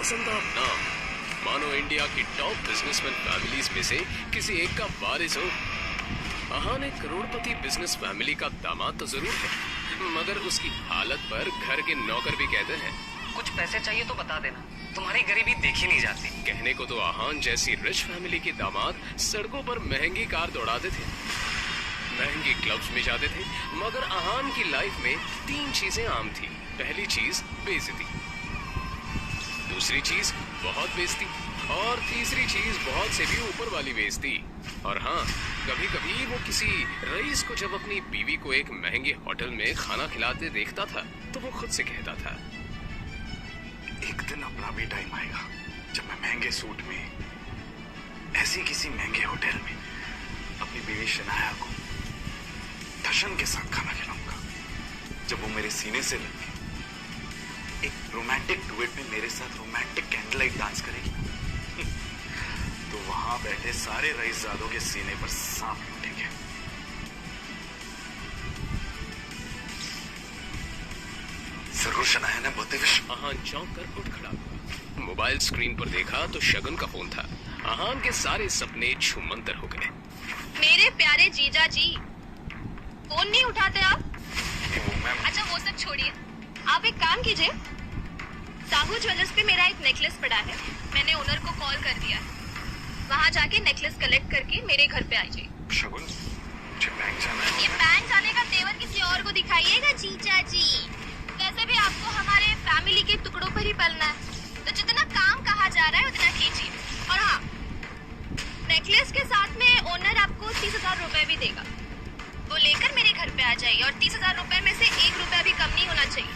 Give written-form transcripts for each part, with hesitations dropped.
रोशनदार नाम, मानो इंडिया की टॉप बिजनेसमैन फैमिलीज में से किसी एक का वारिस हो। अहान एक करोड़पति बिजनेस फैमिली का दामाद तो जरूर है, मगर उसकी हालत पर घर के नौकर भी कहते हैं कुछ पैसे चाहिए तो बता देना, तुम्हारी गरीबी देखी नहीं जाती। कहने को तो अहान जैसी रिच फैमिली के दामाद सड़कों पर महंगी कार दौड़ाते थे, महंगी क्लब्स में जाते थे, मगर अहान की लाइफ में 3 चीजें आम थी। पहली चीज बेइज्जती, दूसरी चीज बहुत बेइज्जती, और तीसरी चीज बहुत से भी ऊपर वाली बेइज्जती। और हाँ, कभी कभी वो किसी रईस को जब अपनी बीवी को एक महंगे होटल में खाना खिलाते देखता था तो वो खुद से कहता था, एक दिन अपना भी टाइम आएगा जब मैं महंगे सूट में ऐसी किसी महंगे होटल में अपनी बीवी शनाया को धशन के साथ खाना खिलाऊंगा। जब वो मेरे सीने से लग एक रोमांटिक डुएट में मेरे साथ रोमांटिक कैंडल लाइट डांस करेगी तो वहां बैठे सारे रईसजादों के सीने पर सांप लौटेंगे। जरूर शनाया ने बोलते हुए अहान चौंक कर उठ खड़ा हुआ। मोबाइल स्क्रीन पर देखा तो शगुन का फोन था। अहान के सारे सपने छूमंतर हो गए। मेरे प्यारे जीजा जी, फोन नहीं उठाते आप? अच्छा वो सब छोड़िए, आप एक काम कीजिए, साहू ज्वेलर्स पे मेरा एक नेकलेस पड़ा है, मैंने ओनर को कॉल कर दिया, वहाँ जाके नेकलेस कलेक्ट करके मेरे घर पे आ जाइए। शगुन, मुझे बैंक जाना है। ये बैंक जाने का तेवर किसी और को दिखाइएगा जीजा जी। वैसे भी आपको हमारे फैमिली के टुकड़ों पर ही पलना है, तो जितना काम कहा जा रहा है उतना कीजिए। और हाँ, नेकलेस के साथ में ओनर आपको 30,000 रुपए भी देगा, वो लेकर मेरे घर पे आ जाइए। और 30,000 रुपए में से 1 रुपया भी कम नहीं होना चाहिए।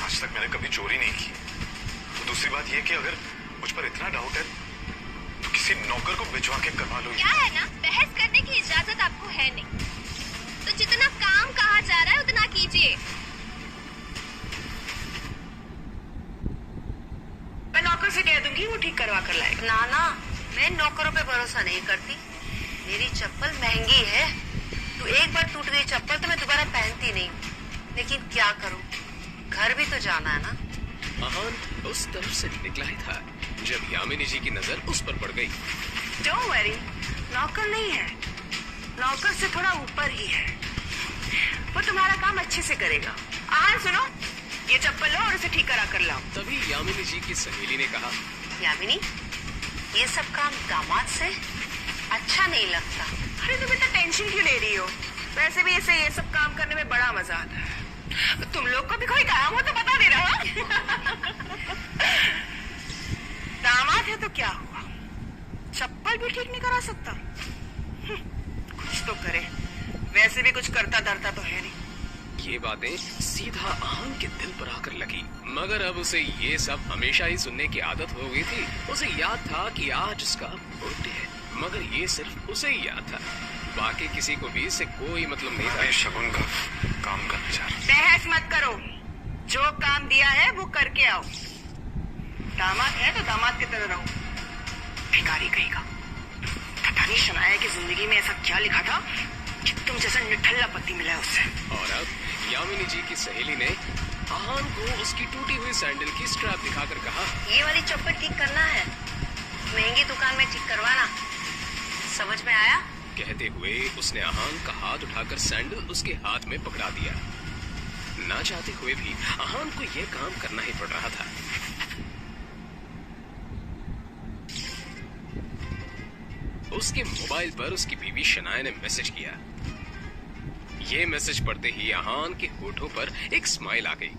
आज तक मैंने कभी चोरी नहीं की। तो दूसरी बात ये कि अगर मुझ पर इतना डाउट है तो किसी नौकर को भिजवा के करवा लो। क्या है ना, बहस करने की इजाजत आपको है नहीं, तो जितना काम कहा जा रहा है उतना कीजिए। मैं नौकर से कह दूंगी, वो ठीक करवा कर लाएगा। ना ना, मैं नौकरों पे भरोसा नहीं करती। मेरी चप्पल महंगी है, तो एक बार टूट गई चप्पल तो मैं दोबारा पहनती नहीं। लेकिन क्या करूं, घर भी तो जाना है ना। अहान उस तरफ से निकला ही था जब यामिनी जी की नजर उस पर पड़ गई। डोंट वरी, नौकर नहीं है, नौकर से थोड़ा ऊपर ही है, वो तुम्हारा काम अच्छे से करेगा। सुनो, ये चप्पल लो और उसे ठीक करा कर लाओ। तभी यामिनी जी की सहेली ने कहा, यामिनी, ये सब काम दामाद से अच्छा नहीं लगता। अरे तुम इतना टेंशन क्यों ले रही हो? वैसे भी इसे ये सब काम करने में बड़ा मजा आता है। तुम लोग को भी कोई काम हो तो बता दे रहा। दामाद है तो क्या हुआ, चप्पल भी ठीक नहीं करा सकता? कुछ तो करे, वैसे भी कुछ करता धरता तो है नहीं। ये बातें सीधा अहान के दिल पर आकर लगी, मगर अब उसे ये सब हमेशा ही सुनने की आदत हो गई थी। उसे याद था कि आज उसका बर्थडे है, मगर ये सिर्फ उसे ही याद था, बाकी किसी को भी इससे कोई मतलब नहीं था। शगुन का काम का विचार। बहस मत करो, जो काम दिया है वो करके आओ। दामाद है तो दामाद की तरह रहो। भिखारी कहेगा, पता नहीं शनाया की जिंदगी में ऐसा क्या लिखा था कि तुम जैसा निठल्ला पति मिला है उससे। और अब यामिनी जी की सहेली ने अहान को उसकी टूटी हुई सैंडल की स्ट्रैप दिखाकर कहा, ये वाली चप्पल ठीक करना है, महंगी दुकान में ठीक करवाना, समझ में आया? कहते हुए उसने अहान का हाथ उठाकर सैंडल उसके हाथ में पकड़ा दिया। ना चाहते हुए भी अहान को यह काम करना ही पड़ रहा था। उसके मोबाइल पर उसकी बीवी शनाया ने मैसेज किया। ये मैसेज पढ़ते ही अहान के होठों पर एक स्माइल आ गई।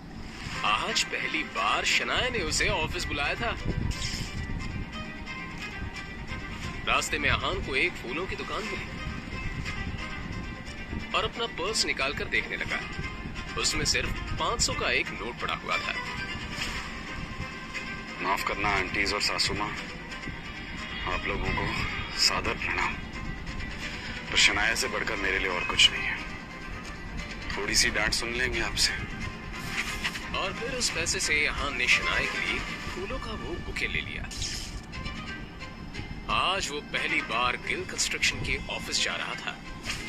आज पहली बार शनाया ने उसे ऑफिस बुलाया था। रास्ते में अहान को एक फूलों की दुकान मिली और अपना पर्स निकालकर देखने लगा। उसमें सिर्फ 500 का एक नोट पड़ा हुआ था। माफ करना आंटीज और सासू माँ, आप लोगों को सादर प्रणाम। पर शनाया से बढ़कर मेरे लिए और कुछ नहीं है। थोड़ी सी डांट सुन लेंगे आपसे। और फिर उस पैसे से अहान ने शनाया के लिए फूलों का वो बुके ले लिया। आज वो पहली बार गिल कंस्ट्रक्शन के ऑफिस जा रहा था,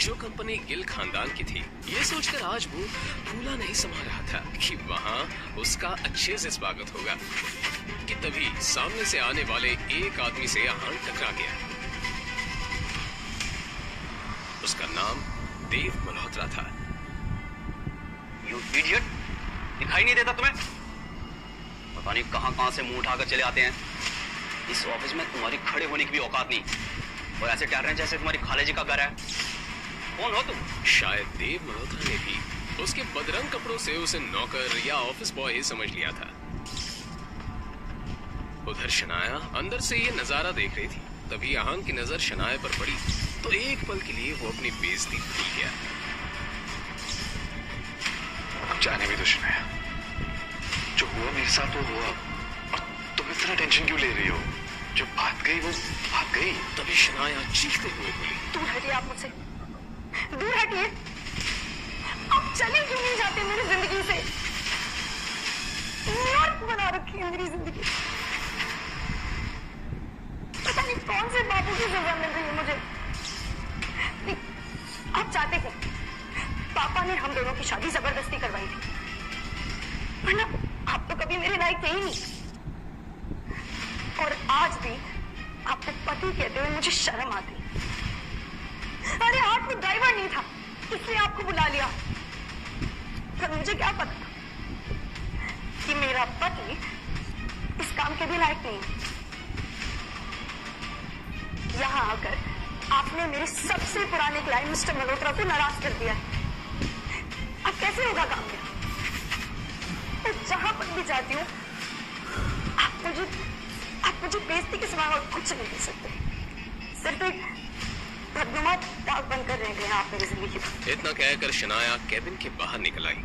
जो कंपनी गिल खानदान की थी। ये सोचकर आज वो फूला नहीं समा रहा था कि वहाँ उसका अच्छे से स्वागत होगा। कि तभी सामने से आने वाले एक आदमी से आहान टकरा गया। उसका नाम देव मल्होत्रा था। यू इडियट, दिखाई नहीं देता तुम्हें? पता नहीं कहां से मुंह उठाकर चले आते हैं। इस ऑफिस में तुम्हारी खड़े होने की भी औकात नहीं, और ऐसे टहल रहे हैं जैसे तुम्हारी खालेजी का घर है। कौन हो तुम? शायद देव मल्होत्रा ने भी उसके बदरंग कपड़ों से उसे नौकर या ऑफिस बॉय ही समझ लिया था। उधर शनाया अंदर से ये नजारा देख रही थी। तभी आहान की नजर शनाया पर पड़ी तो एक पल के लिए वो अपनी बेइज्जती भूल गया। अब जाने भी तो शनाया, जो हुआ मेरे साथ वो हुआ, और तुम इतना टेंशन क्यों ले रही हो? जो बात गई वो बात गई। तभी शनाया चीखते हुए बोली, दूर हटिए आप मुझसे, दूर हटिए। आप चले क्यों नहीं जाते मेरी जिंदगी से? नर्क बना रखी है मेरी जिंदगी। पता नहीं कौन से बाबू की सजा मिल रही है मुझे। नहीं, आप चाहते थे, पापा ने हम दोनों की शादी जबरदस्ती करवाई थी, वरना आप तो कभी मेरे लायक थे ही नहीं। और आज भी आपको पति कहते हुए मुझे शर्म आती। अरे हाथ में ड्राइवर नहीं था, इसलिए आपको बुला लिया। पर मुझे क्या पता कि मेरा पति इस काम के भी लायक नहीं है। यहां आकर आपने मेरे सबसे पुराने क्लाइंट मिस्टर मल्होत्रा को नाराज कर दिया है। अब कैसे होगा काम मेरा? मैं जहां पर भी जाती हूँ आप मुझे बेइज्जती के सिवा और कुछ नहीं दे सकते। सिर्फ एक बदनुमा दाग बनकर रह गए हैं आप मेरी जिंदगी में। इतना कहकर शनाया केबिन के बाहर निकल आई।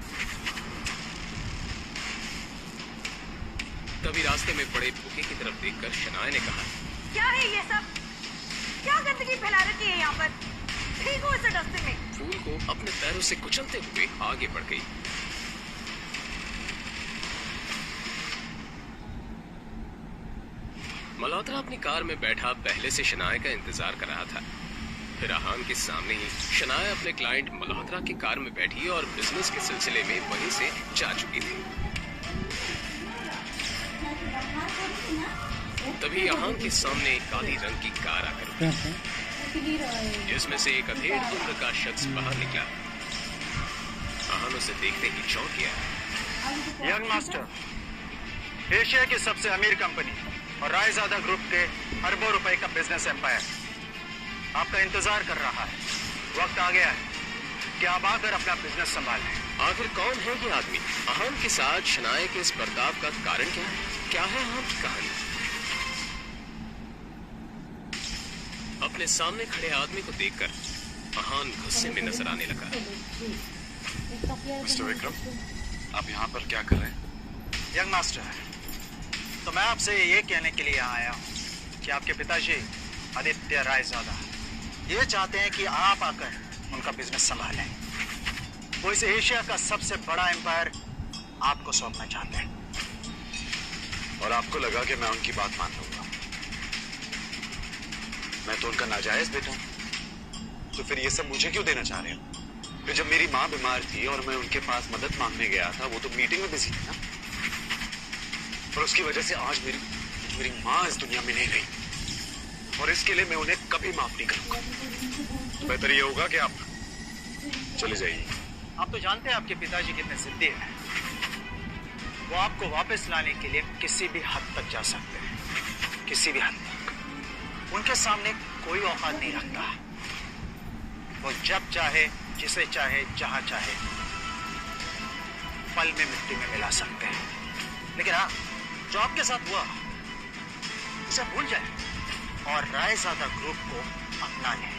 तभी रास्ते में पड़े बुके की तरफ देखकर शनाया ने कहा, क्या है ये सब? क्या गंदगी फैला रखी है यहाँ पर? ठीक हो इसे डस्टबिन में। फूल को अपने पैरों से कुचलते हुए आगे बढ़ गई। मल्होत्रा अपनी कार में बैठा पहले से शनाया का इंतजार कर रहा था। फिर आहान के सामने ही शनाया अपने क्लाइंट मल्होत्रा की कार में बैठी और बिजनेस के सिलसिले में वहीं से जा चुकी थी। तभी आहान के सामने एक काली रंग की कार आकर रुकी, जिसमें से एक अधेड़ उम्र का शख्स बाहर निकला। आहान उसे देखते ही चौंक गया। यंग मास्टर, एशिया की सबसे अमीर कंपनी और रायजादा ग्रुप के अरबों रुपए का बिजनेस एम्पायर आपका इंतजार कर रहा है। वक्त आ गया है कि आप आकर अपना बिजनेस संभालें। आखिर कौन है ये आदमी? आहान के साथ शनाया के इस बर्ताव का कारण क्या है? क्या है आहान की कहानी? अपने सामने खड़े आदमी को देखकर आहान गुस्से में नजर आने लगा। मिस्टर विक्रम, आप यहाँ पर क्या कर रहे हैं? यंग मास्टर, तो मैं आपसे ये कहने के लिए यहाँ आया हूँ कि आपके पिताजी आदित्य रायजादा ये चाहते हैं कि आप आकर उनका बिजनेस संभालें। वो इस एशिया का सबसे बड़ा एम्पायर आपको सौंपना चाहते हैं। और आपको लगा कि मैं उनकी बात मान लूंगा? मैं तो उनका नाजायज बेटा हूं। तो फिर ये सब मुझे क्यों देना चाह रहे हो? फिर जब मेरी माँ बीमार थी और मैं उनके पास मदद मांगने गया था, वो तो मीटिंग में बिजी थी ना। और उसकी वजह से आज मेरी माँ इस दुनिया में नहीं रही, और इसके लिए मैं उन्हें कभी माफ नहीं करूंगा। तो बेहतर ये होगा कि आप चले जाइए। आप तो जानते हैं आपके पिताजी कितने जिद्दी हैं। वो आपको वापस लाने के लिए किसी भी हद तक जा सकते हैं, किसी भी हद तक। उनके सामने कोई औकात नहीं रखता। वो जब चाहे, जिसे चाहे, जहां चाहे पल में मिट्टी में मिला सकते हैं। लेकिन हाँ, जो आपके साथ हुआ उसे भूल जाए और रायजादा ग्रुप को अपना लें।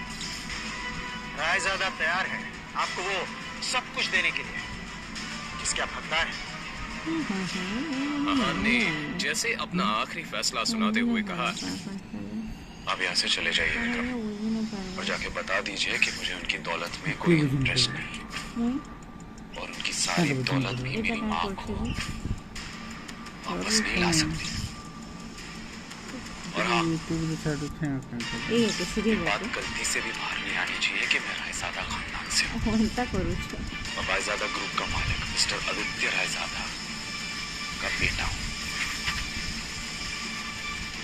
रायजादा तैयार है आपको वो सब कुछ देने के लिए जिसके आप हकदार हैं। आहान ने जैसे अपना आखिरी फैसला सुनाते हुए कहा, आप यहाँ से चले जाइए विक्रम, और जाके बता दीजिए कि मुझे उनकी दौलत में कोई इंटरेस्ट नहीं, और उनकी सारी दौलत भी मेरी माँ को वापस नहीं ला सकती। और हाँ, बात गलती से भी बाहर नहीं आनी चाहिए कि मैं रायजादा खानदान से हूँ। मैं रायजादा ग्रुप का मालिक मिस्टर आदित्य रायजादा का बेटा हूँ।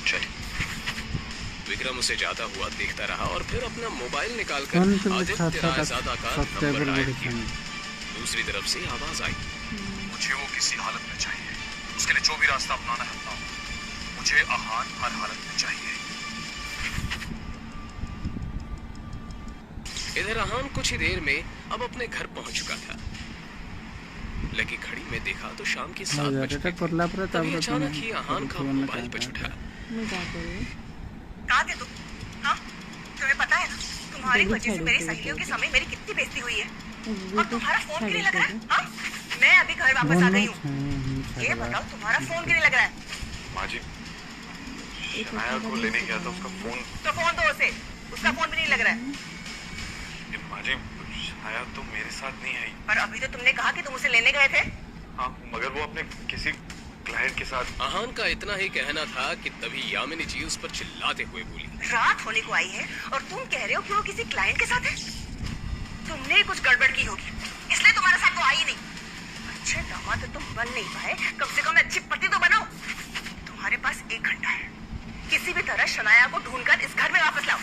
चलिए। विक्रम उसे जाता हुआ देखता रहा और फिर अपना मोबाइल कौन निकालकर सा आदित्य खाता रायजादा का नंबर सब्सक्राइबर डायल बड़ी किया। खानी दूसरी तरफ से आवाज आई। मुझे वो किसी हालत में चाहिए। उसके लिए जो भी रास्ता अपनाना है अपनाओ। मुझे आहान हर हालत में चाहिए। इधर आहान कुछ ही देर में अब अपने घर पहुंच चुका था। लगी घड़ी में देखा तो शाम के 7 बज এটা गए। করলা পরে तभी তারপরে अचानक ही आहान का তুমি मोबाइल बज उठा। कहाँ थे तुम? हाँ, तुम्हें पता है ना तुम्हारी वजह से मेरी सहेलियों के सामने मेरी कितनी बेइज्जती हुई है। और तुम्हारा फोन क्यों नहीं लग रहा है? हाँ? मैं अभी घर वापस आ गई हूँ। ये बताओ तुम्हारा फोन क्यों नहीं लग रहा है? माँ जी, शनाया को लेने गया था, उसका फोन। तो फोन दो उसे, उसका फोन भी नहीं लग रहा है। माँ जी, शनाया तो मेरे साथ नहीं आई। और अभी तो तुमने कहा कि तुम उसे लेने गए थे। हाँ, मगर वो अपने किसी क्लाइंट के साथ। आहान का इतना ही कहना था कि तभी यामिनी जी उस पर चिल्लाते हुए बोली। रात होने को आई है और तुम कह रहे हो कि वो किसी क्लाइंट के साथ है। तुमने कुछ गड़बड़ की होगी, इसलिए तुम्हारे साथ वो आई नहीं। अच्छे दामाद तो तुम बन नहीं पाए, कम से कम अच्छी पति तो बनाओ। तुम्हारे पास 1 घंटा है, किसी भी तरह शनाया को ढूंढकर इस घर में वापस लाओ।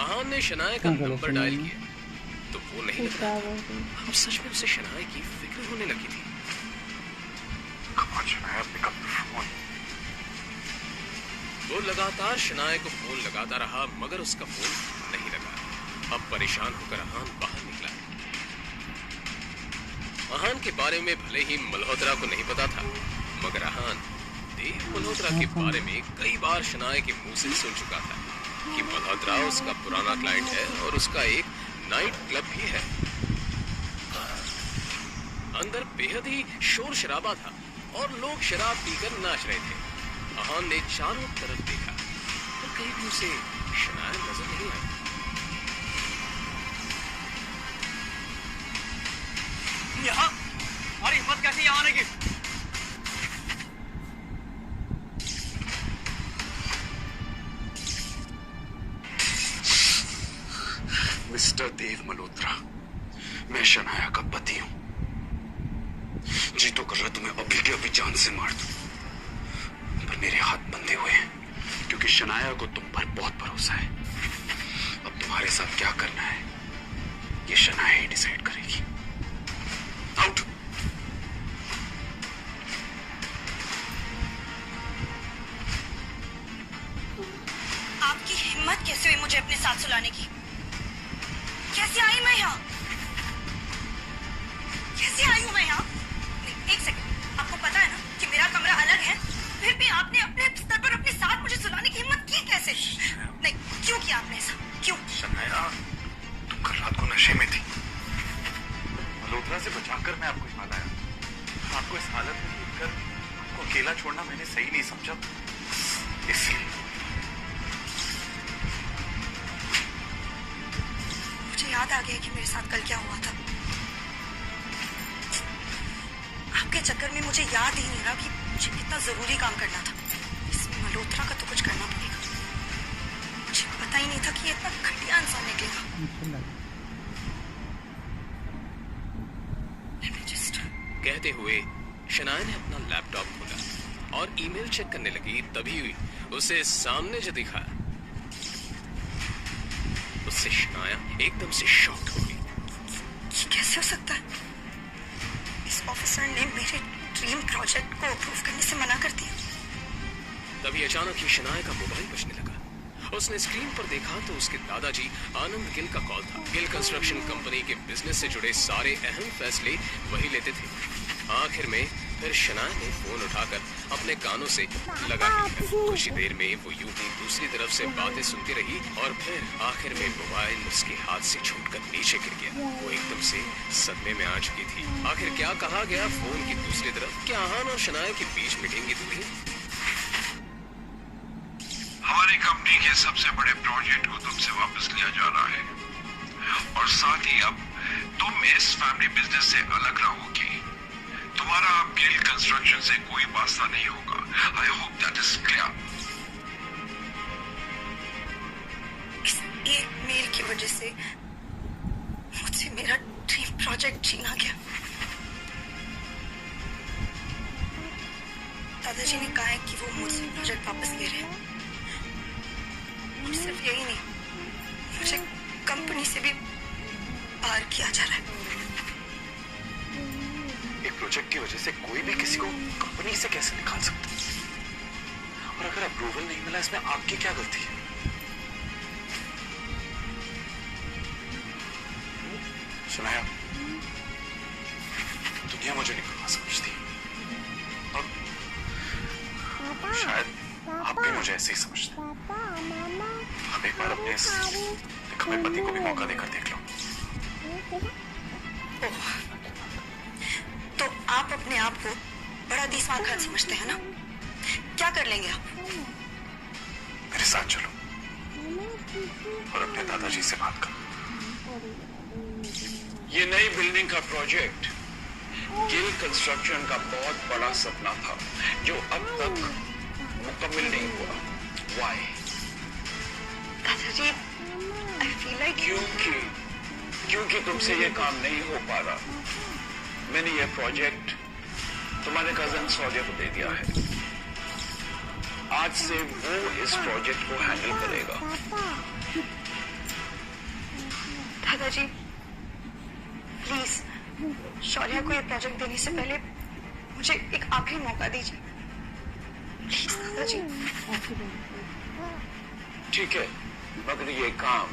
आहान ने शनाया का नंबर डायल किया तो वो नहीं लग रहा था। अब सच में उसे शनाया की फिक्र होने लगी थी। कमाल, Shanaya pick up the phone. वो लगातार शनाया को फोन लगाता रहा मगर उसका फोन नहीं लगा। अब परेशान होकर आहान बाहर निकला। आहान के बारे में भले ही मल्होत्रा को नहीं पता था मगर आहान देव मल्होत्रा के बारे में कई बार शनाया के मुंह से सुन चुका था कि मल्होत्रा उसका पुराना क्लाइंट है और उसका एक नाइट क्लब भी है। अंदर बेहद ही शोर शराबा था और लोग शराब पीकर नाच रहे थे। आहान ने चारों तरफ देखा पर कहीं भी उसे शनाया नजर नहीं आई। यहाँ हमारी हिम्मत कैसी यहाँ आने की? मिस्टर देव मल्होत्रा, मैं शनाया का पति हूं। जी तो कर रहा तुम्हें अभी के अभी जान से मार दूं, पर मेरे हाथ बंधे हुए हैं क्योंकि शनाया को तुम पर बहुत भरोसा है। अब तुम्हारे साथ क्या करना है ये शनाया ही डिसाइड करेगी। आउट। आपकी हिम्मत कैसे हुई मुझे अपने साथ सुलाने की? कैसे आई मैं यहाँ? कैसे आई हूँ मैं यहाँ? नहीं, एक सेकंड, आपको पता है ना कि मेरा कमरा अलग है, फिर भी आपने अपने स्तर पर अपने साथ मुझे सुलाने की हिम्मत की कैसे? नहीं, क्यों किया आपने ऐसा? क्यों? शनाया, तुम कल रात को नशे में थी। मल्होत्रा से बचाकर मैं आपको यहाँ लाया। आपको इस हालत में देखकर आपको अकेला छोड़ना मैंने सही नहीं समझा, इसलिए। मुझे याद आ गया कि मेरे साथ कल क्या हुआ था। आपके चक्कर में मुझे याद ही नहीं रहा कि मुझे कितना जरूरी काम करना था। इसमें मल्होत्रा का तो कुछ करना पड़ेगा। मुझे पता ही नहीं था कि ये इतना घटिया इंसान निकलेगा। कहते हुए शनाया ने अपना लैपटॉप खोला और ईमेल चेक करने लगी। तभी उसे सामने जो दिखा उससे शनाया एकदम से शॉक हो गई। ये कैसे हो सकता है? इस ऑफिसर ने मेरे ड्रीम प्रोजेक्ट को अप्रूव करने से मना कर दिया। तभी अचानक ही शनाया का मोबाइल बजने लगा। उसने स्क्रीन पर देखा तो उसके दादाजी आनंद गिल का कॉल था। गिल कंस्ट्रक्शन कंपनी के बिजनेस से जुड़े सारे अहम फैसले वही लेते थे। आखिर में फिर शनाया ने फोन उठाकर अपने कानों से लगा लिया। कुछ ही देर में वो यूं ही दूसरी तरफ से बातें सुनती रही और फिर आखिर में मोबाइल उसके हाथ से छूटकर नीचे गिर गया। वो एकदम से सदमे में आ चुकी थी। आखिर क्या कहा गया फोन की दूसरी तरफ? क्या आहान और शनाया के बीच मिटेंगी दूरी? हमारी कंपनी के सबसे बड़े प्रोजेक्ट को तुमसे वापस लिया जा रहा है और साथ ही अब तुम इस फैमिली बिजनेस से अलग रहोगी। तुम्हारा अब गिल कंस्ट्रक्शन से कोई वास्ता नहीं होगा। I hope that is clear. इस एक मेल की वजह से मुझसे मेरा ड्रीम प्रोजेक्ट छीना गया। दादाजी ने कहा है कि वो मुझसे प्रोजेक्ट वापस ले रहे हैं। और सिर्फ यही नहीं, मुझे कंपनी से भी बाहर किया जा रहा है। एक प्रोजेक्ट की वजह से कोई भी किसी को कंपनी से कैसे निकाल सकता है? और अगर अप्रूवल नहीं मिला, इसमें आपकी क्या गलती है? सुनाया, दुनिया मुझे निकलना समझती है। अब शायद आप भी मुझे ऐसे ही समझते हैं। अब एक बार अपने निकम्मे पति को भी मौका देकर देख लो। तो आप अपने आप को बड़ा दिमाग खान समझते हैं ना? क्या कर लेंगे आप? मेरे साथ चलो और अपने दादाजी से बात करो। ये नई बिल्डिंग का प्रोजेक्ट गिल कंस्ट्रक्शन का बहुत बड़ा सपना था जो अब तक मुकम्मल नहीं हुआ। Why? दादाजी, I feel like क्योंकि तुमसे ये काम नहीं हो पा रहा। मैंने ये प्रोजेक्ट तुम्हारे कजन सौर्य को दे दिया है। आज से वो इस प्रोजेक्ट को हैंडल करेगा। दादाजी, प्लीज शौर्य को ये प्रोजेक्ट देने से पहले मुझे एक आखिरी मौका दीजिए, प्लीज दादाजी। ठीक है, मगर ये काम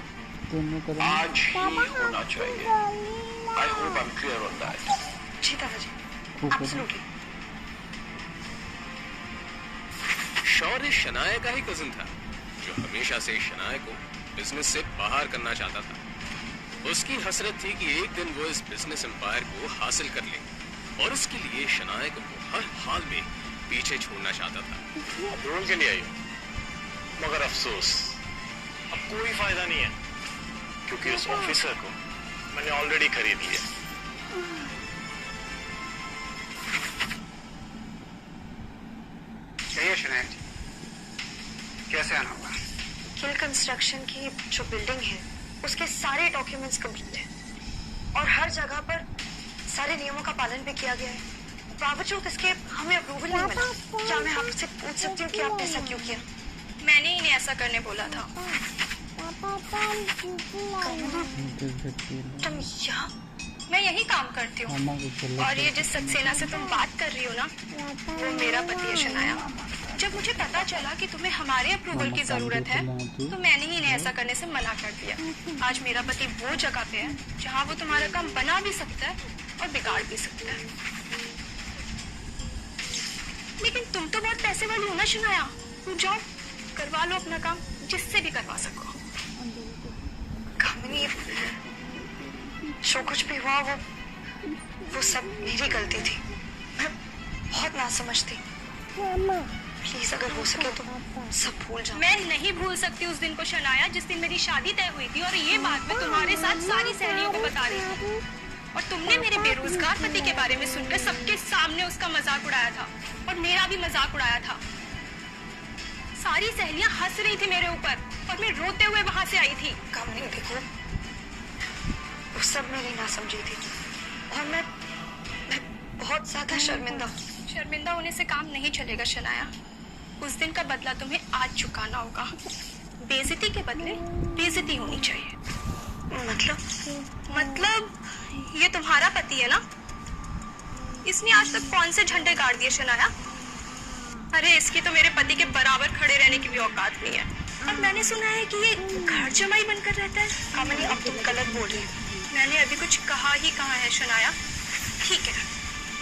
आज ही होना चाहिए। I hope I am clear on that. जी दादाजी, एब्सोल्युटली। शौर्य शनाया का ही कजिन था जो हमेशा से शनाया को बिजनेस से बाहर करना चाहता था। उसकी हसरत थी कि एक दिन वो इस बिजनेस एम्पायर को हासिल कर ले और इसके लिए शनाया को हर हाल में पीछे छोड़ना चाहता था। अप्रूवल के लिए आई हो, मगर अफसोस अब कोई फायदा नहीं है, क्योंकि उस ऑफिसर को मैंने ऑलरेडी खरीद लिया। कहिए शनाया जी, कैसे आना होगा? गिल कंस्ट्रक्शन की जो बिल्डिंग है उसके सारे डॉक्यूमेंट्स कंप्लीट हैं और हर जगह पर सारे नियमों का पालन भी किया गया है। बावजूद इसके हमें अप्रूवल नहीं मिला। क्या मैं आपसे पूछ सकती हूँ कि आपने ऐसा क्यों किया? मैंने इन्हें ऐसा करने बोला था। तुम यहाँ? मैं यही काम करती हूँ और ये जिस सक्सेना से तुम बात कर रही हो ना, वो मेरा पति है शनाया। जब मुझे पता चला कि तुम्हें हमारे अप्रूवल की जरूरत है तो मैंने ही इन्हें ऐसा करने से मना कर दिया। आज मेरा पति वो जगह पे है जहाँ वो तुम्हारा काम बना भी सकता है और बिगाड़ भी सकता है। लेकिन तुम तो बहुत पैसे वाली हो ना शनाया, तुम जाओ करवा लो अपना काम, जिससे भी करवा सको। कामिनी, जो कुछ भी हुआ वो सब मेरी गलती थी। मैं बहुत नासमझ थी। प्लीज अगर हो सके तो सब भूल जाओ। मैं नहीं भूल सकती उस दिन को शनाया जिस दिन मेरी शादी तय हुई थी और ये बात मैं तुम्हारे साथ सारी सहेलियों को बता रही थी और तुमने मेरे बेरोजगार पति के बारे में सुनकर सबके सामने उसका मजाक उड़ाया था और मेरा भी मजाक उड़ाया था। सारी सहेलियां हंस रही थी मेरे ऊपर और मैं रोते हुए वहां से आई थी। कामिनी देखो, वो सब मेरी नासमझी थी और मैं बहुत ज्यादा शर्मिंदा हूँ। शर्मिंदा होने से काम नहीं चलेगा शनाया। उस दिन का बदला तुम्हें आज चुकाना होगा। बेइज्जती के बदले बेइज्जती होनी चाहिए। मतलब ये तुम्हारा पति है ना? इसने आज तक कौन से झंडे गाड़ दिए शनाया? अरे इसकी तो मेरे पति के बराबर खड़े रहने की भी औकात नहीं है। और मैंने सुना है कि ये घर जमाई बनकर रहता है। कामिनी, अब तुम गलत बोल रही हो। मैंने अभी कुछ कहा ही कहा है शनाया। ठीक है,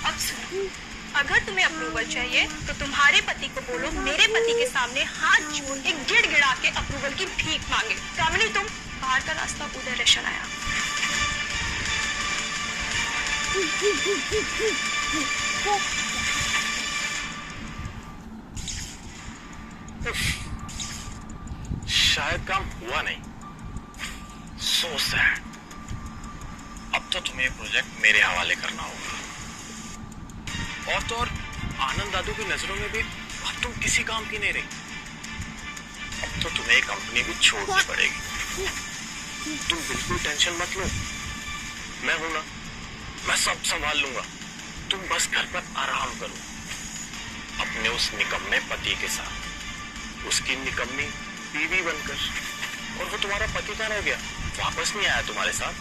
अब सुनो, अगर तुम्हें अप्रूवल चाहिए तो तुम्हारे पति को बोलो मेरे पति के सामने हाथ जोड़ के गिड़गिड़ा के अप्रूवल की भीख मांगे। कामिनी, तुम बाहर का रास्ता उधर है शनाया। शायद काम हुआ नहीं। So sad. अब तो तुम्हें प्रोजेक्ट मेरे हवाले करना होगा। और तो और आनंद दादू की नजरों में भी अब तुम किसी काम की नहीं रही। अब तो तुम्हें कंपनी भी छोड़नी पड़ेगी। तुम बिल्कुल टेंशन मत लो, मैं हूं ना, मैं सब संभाल लूंगा। तुम बस घर पर आराम करो, अपने उस निकम्मे पति के साथ, उसकी निकम्मी बीवी बनकर। और वो तुम्हारा पति कहाँ रह गया? वापस नहीं आया तुम्हारे साथ?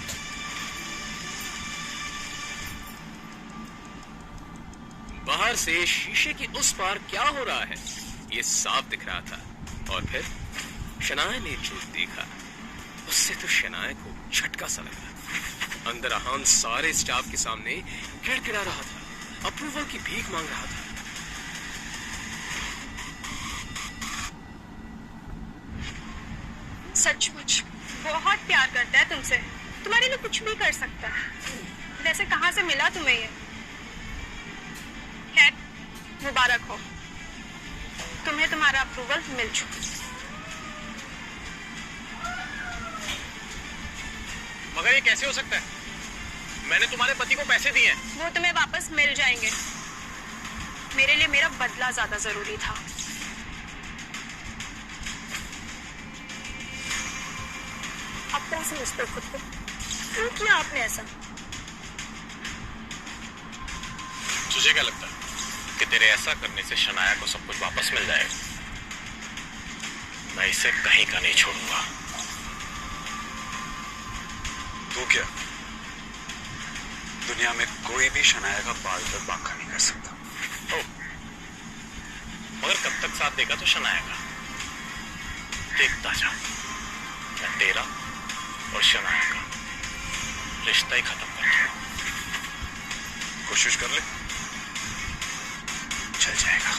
बाहर से शीशे के उस पार क्या हो रहा है ये साफ दिख रहा था। और फिर शनाया ने जो देखा उससे तो शनाया को झटका सा लगा। अंदर अहान सारे स्टाफ के सामने गिड़गिड़ा रहा था, अप्रूवल की भीख मांग रहा था। सचमुच बहुत प्यार करता है तुमसे, तुम्हारे लिए कुछ भी कर सकता है। वैसे कहाँ से मिला तुम्हें ये? खैर मुबारक हो, तुम्हें तुम्हारा अप्रूवल मिल चुका। मगर ये कैसे हो सकता है? मैंने तुम्हारे पति को पैसे दिए हैं। वो तुम्हें वापस मिल जाएंगे। मेरे लिए मेरा बदला ज्यादा जरूरी था। अब क्या समझते हो खुद को? क्यों किया आपने ऐसा? तुझे क्या लगता है कि तेरे ऐसा करने से शनाया को सब कुछ वापस मिल जाएगा? मैं इसे कहीं का नहीं छोड़ूंगा। तू क्या? दुनिया में कोई भी शनाया का बाल तक बांका नहीं कर सकता। ओ, मगर कब तक साथ देगा तो शनाया का? देखता जा, मैं तेरा और शनाया का रिश्ता ही खत्म कर दूंगा। कोशिश कर ले, चल जाएगा।